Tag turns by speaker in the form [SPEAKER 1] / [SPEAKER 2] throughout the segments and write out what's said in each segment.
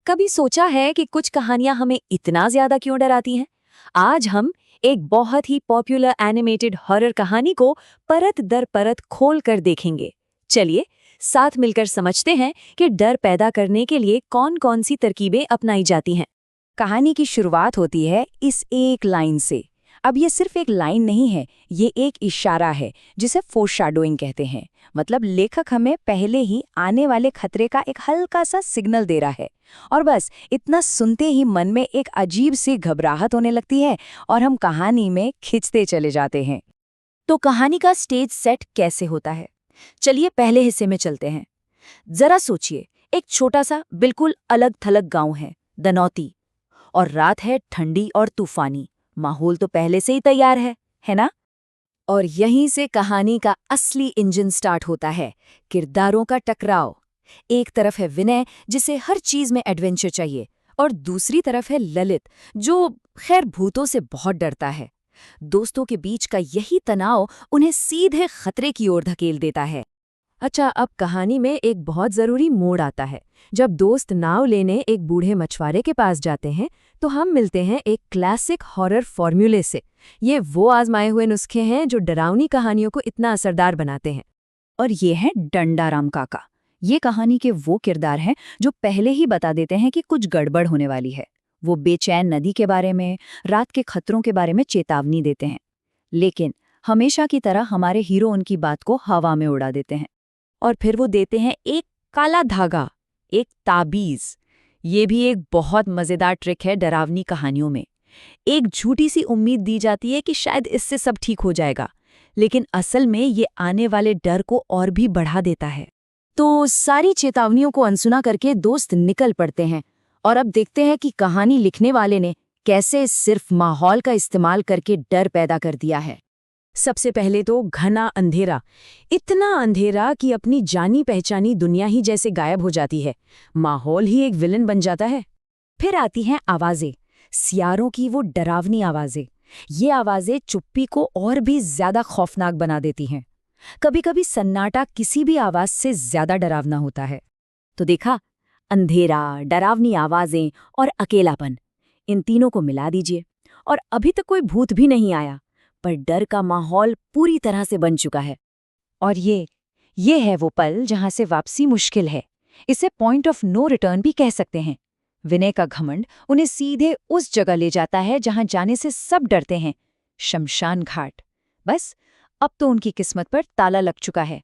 [SPEAKER 1] कभी सोचा है कि कुछ कहानियां हमें इतना ज्यादा क्यों डराती हैं? आज हम एक बहुत ही पॉपुलर एनिमेटेड हॉरर कहानी को परत दर परत खोल कर देखेंगे। चलिए साथ मिलकर समझते हैं कि डर पैदा करने के लिए कौन-कौन सी तरकीबें अपनाई जाती हैं।
[SPEAKER 2] कहानी की शुरुआत होती है इस एक लाइन से। अब ये सिर्फ एक लाइन नहीं है, ये एक इशारा है जिसे फोरशैडोइंग कहते हैं। मतलब लेखक हमें पहले ही आने वाले खतरे का एक हल्का सा सिग्नल दे रहा है और बस इतना सुनते ही मन में एक अजीब सी घबराहट होने लगती है और हम कहानी में खिंचते चले जाते हैं।
[SPEAKER 1] तो कहानी का स्टेज सेट कैसे होता है? चलिए पहले हिस्से में चलते हैं। जरा सोचिए, एक छोटा सा बिल्कुल अलग थलग गांव है, दनौती, और रात है ठंडी और तूफानी। माहौल तो पहले से ही तैयार है ना? और यहीं से कहानी का असली इंजन स्टार्ट होता है, किरदारों का टकराव। एक तरफ है विनय, जिसे हर चीज में एडवेंचर चाहिए, और दूसरी तरफ है ललित, जो खैर भूतों से बहुत डरता है। दोस्तों के बीच का यही तनाव उन्हें सीधे खतरे की ओर धकेल देता है। अच्छा, अब कहानी में एक बहुत जरूरी मोड़ आता है। जब दोस्त नाव लेने एक बूढ़े मछुआरे के पास जाते हैं तो हम मिलते हैं एक क्लासिक हॉरर फॉर्मूले से। ये वो आजमाए हुए नुस्खे हैं जो डरावनी कहानियों को इतना असरदार बनाते हैं।
[SPEAKER 2] और ये है डंडाराम काका। ये कहानी के वो किरदार हैं जो पहले ही बता देते हैं कि कुछ गड़बड़ होने वाली है। वो बेचैन नदी के बारे में, रात के खतरों के बारे में चेतावनी देते हैं, लेकिन हमेशा की तरह हमारे हीरो उनकी बात को हवा में उड़ा देते हैं।
[SPEAKER 1] और फिर वो देते हैं एक काला धागा, एक ताबीज। ये भी एक बहुत मजेदार ट्रिक है डरावनी कहानियों में। एक झूठी सी उम्मीद दी जाती है कि शायद इससे सब ठीक हो जाएगा, लेकिन असल में ये आने वाले डर को और भी बढ़ा देता है। तो सारी चेतावनियों को अनसुना करके दोस्त निकल पड़ते हैं, और अब देखते हैं कि कहानी लिखने वाले ने कैसे सिर्फ माहौल का इस्तेमाल करके डर पैदा कर दिया है। सबसे पहले तो घना अंधेरा, इतना अंधेरा कि अपनी जानी पहचानी दुनिया ही जैसे गायब हो जाती है। माहौल ही एक विलन बन जाता है। फिर आती हैं आवाजें, सियारों की वो डरावनी आवाजें। ये आवाजें चुप्पी को और भी ज्यादा खौफनाक बना देती हैं। कभी-कभी सन्नाटा किसी भी आवाज से ज्यादा डरावना होता है। तो देखा, अंधेरा, डरावनी आवाजें और अकेलापन, इन तीनों को मिला दीजिए और अभी तक कोई भूत भी नहीं आया, पर डर का माहौल पूरी तरह से बन चुका है। और ये है वो पल जहां से वापसी मुश्किल है। इसे पॉइंट ऑफ नो रिटर्न भी कह सकते हैं। विनय का घमंड उन्हें सीधे उस जगह ले जाता है जहां जाने से सब डरते हैं, शमशान घाट। बस अब तो उनकी किस्मत पर ताला लग चुका है।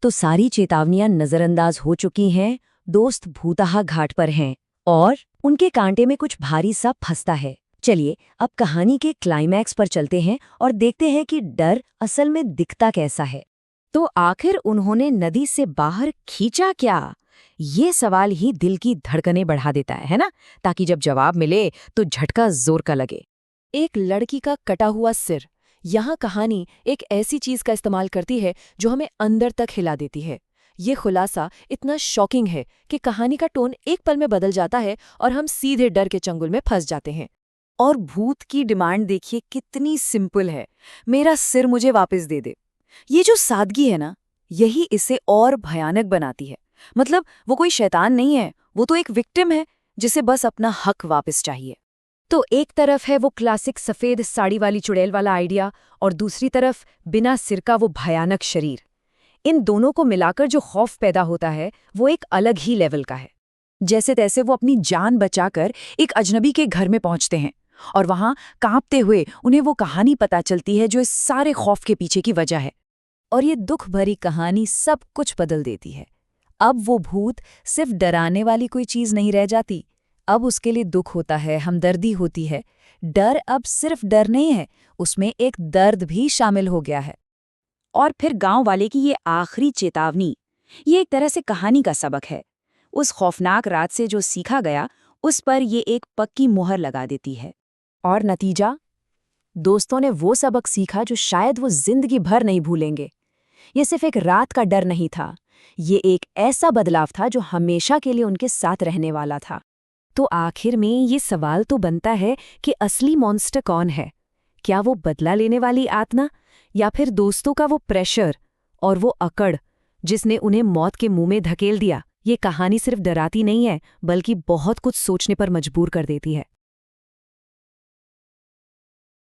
[SPEAKER 1] तो सारी चेतावनियां नजरअंदाज हो चुकी हैं, दोस्त भूतहा घाट पर हैं और उनके कांटे में कुछ भारी सा फंसता है। चलिए अब कहानी के क्लाइमैक्स पर चलते हैं और देखते हैं कि डर असल में दिखता कैसा है। तो आखिर उन्होंने नदी से बाहर खींचा क्या? ये सवाल ही दिल की धड़कनें बढ़ा देता है ना? ताकि जब जवाब मिले तो झटका जोर का लगे। एक लड़की का कटा हुआ सिर। यहाँ कहानी एक ऐसी चीज का इस्तेमाल करती है जो हमें अंदर तक हिला देती है। ये खुलासा इतना शॉकिंग है कि कहानी का टोन एक पल में बदल जाता है और हम सीधे डर के चंगुल में फंस जाते हैं। और भूत की डिमांड देखिए कितनी सिंपल है, मेरा सिर मुझे वापस दे दे। ये जो सादगी है ना, यही इसे और भयानक बनाती है। मतलब वो कोई शैतान नहीं है, वो तो एक विक्टिम है जिसे बस अपना हक वापस चाहिए। तो एक तरफ है वो क्लासिक सफेद साड़ी वाली चुड़ैल वाला आइडिया, और दूसरी तरफ बिना सिर का वो भयानक शरीर। इन दोनों को मिलाकर जो खौफ पैदा होता है वो एक अलग ही लेवल का है। जैसे तैसे वो अपनी जान बचाकर एक अजनबी के घर में पहुंचते हैं और वहां कांपते हुए उन्हें वो कहानी पता चलती है जो इस सारे खौफ के पीछे की वजह है। और ये दुख भरी कहानी सब कुछ बदल देती है। अब वो भूत सिर्फ डराने वाली कोई चीज नहीं रह जाती, अब उसके लिए दुख होता है, हमदर्दी होती है। डर अब सिर्फ डर नहीं है, उसमें एक दर्द भी शामिल हो गया है। और फिर गांव वाले की ये आखिरी चेतावनी, ये एक तरह से कहानी का सबक है। उस खौफनाक रात से जो सीखा गया, उस पर ये एक पक्की मुहर लगा देती है। और नतीजा, दोस्तों ने वो सबक सीखा जो शायद वो जिंदगी भर नहीं भूलेंगे। ये सिर्फ एक रात का डर नहीं था, ये एक ऐसा बदलाव था जो हमेशा के लिए उनके साथ रहने वाला था। तो आखिर में ये सवाल तो बनता है कि असली मॉन्स्टर कौन है? क्या वो बदला लेने वाली आत्मा, या फिर दोस्तों का वो प्रेशर और वो अकड़ जिसने उन्हें मौत के मुंह में धकेल दिया?
[SPEAKER 2] ये कहानी सिर्फ डराती नहीं है, बल्कि बहुत कुछ सोचने पर मजबूर कर देती है।